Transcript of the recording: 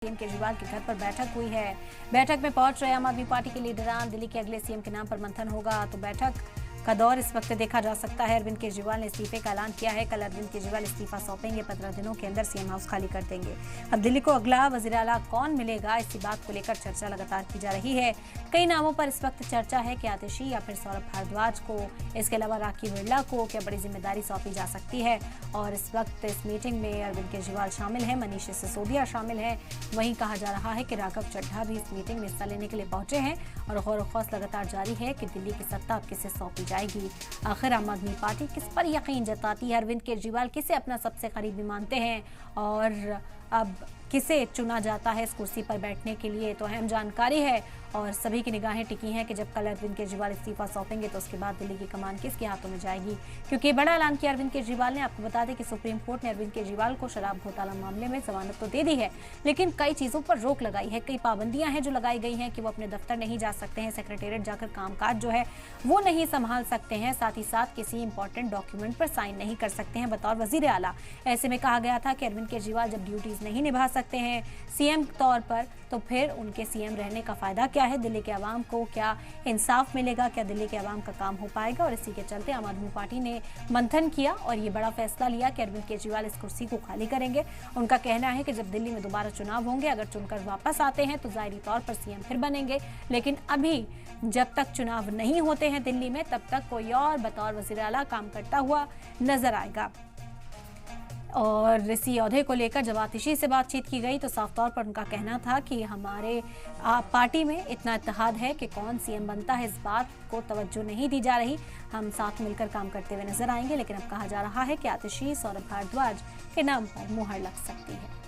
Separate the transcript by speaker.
Speaker 1: CM Kejriwal के घर पर बैठक हुई है। बैठक में पहुंच रहे आम आदमी पार्टी के लीडरान दिल्ली के अगले सीएम के नाम पर मंथन होगा। तो बैठक का दौर इस वक्त देखा जा सकता है। अरविंद केजरीवाल ने इस्तीफे का ऐलान किया है। कल अरविंद केजरीवाल इस्तीफा सौंपेंगे। 15 दिनों के अंदर सीएम हाउस खाली कर देंगे। अब दिल्ली को अगला वजीर आला कौन मिलेगा, इसी बात को लेकर चर्चा लगातार की जा रही है। कई नामों पर इस वक्त चर्चा है कि आतिशी या फिर सौरभ भारद्वाज को, इसके अलावा राखी बिरला को क्या बड़ी जिम्मेदारी सौंपी जा सकती है। और इस वक्त इस मीटिंग में अरविंद केजरीवाल शामिल है, मनीष सिसोदिया शामिल है। वहीं कहा जा रहा है कि राघव चड्ढा भी इस मीटिंग में हिस्सा लेने के लिए पहुंचे हैं और गौर खौस लगातार जारी है कि दिल्ली की सत्ता अब किसे सौंपी जाएगी। आखिर आम आदमी पार्टी किस पर यकीन जताती है, अरविंद केजरीवाल किसे अपना सबसे करीबी मानते हैं और अब किसे चुना जाता है इस कुर्सी पर बैठने के लिए, तो अहम जानकारी है। और सभी की निगाहें टिकी हैं कि जब कल अरविंद केजरीवाल इस्तीफा सौंपेंगे तो उसके बाद दिल्ली की कमान किसके हाथों में जाएगी, क्योंकि बड़ा ऐलान किया अरविंद केजरीवाल ने। आपको बता दें कि सुप्रीम कोर्ट ने अरविंद केजरीवाल को शराब घोटाला मामले में जमानत तो दे दी है, लेकिन कई चीजों पर रोक लगाई है। कई पाबंदियां हैं जो लगाई गई हैं कि वो अपने दफ्तर नहीं जा सकते हैं, सेक्रेटेरिएट जाकर कामकाज जो है वो नहीं संभाल सकते हैं, साथ ही साथ किसी इंपॉर्टेंट डॉक्यूमेंट पर साइन नहीं कर सकते हैं बतौर वजीर आला। ऐसे में कहा गया था कि अरविंद केजरीवाल जब ड्यूटीज नहीं निभा सकते हैं सीएम तौर पर, तो फिर उनके सीएम रहने का फायदा क्या है, दिल्ली के आवाम को क्या इंसाफ मिलेगा, क्या दिल्ली के आवाम का काम हो पाएगा। और इसी के चलते आम आदमी पार्टी ने मंथन किया और ये बड़ा फैसला लिया कि अरविंद केजरीवाल इस कुर्सी को खाली करेंगे। उनका कहना है कि जब दिल्ली में दोबारा चुनाव होंगे, अगर चुनकर वापस आते हैं तो जाहिरी तौर पर सीएम फिर बनेंगे, लेकिन अभी जब तक चुनाव नहीं होते हैं दिल्ली में, तब तक कोई और बतौर वज़ीर आला काम करता हुआ नजर आएगा। और इसी ओहदे को लेकर जब आतिशी से बातचीत की गई तो साफ तौर पर उनका कहना था कि हमारे पार्टी में इतना इत्तेहाद है कि कौन सीएम बनता है इस बात को तवज्जो नहीं दी जा रही। हम साथ मिलकर काम करते हुए नजर आएंगे, लेकिन अब कहा जा रहा है कि आतिशी सौरभ भारद्वाज के नाम पर मुहर लग सकती है।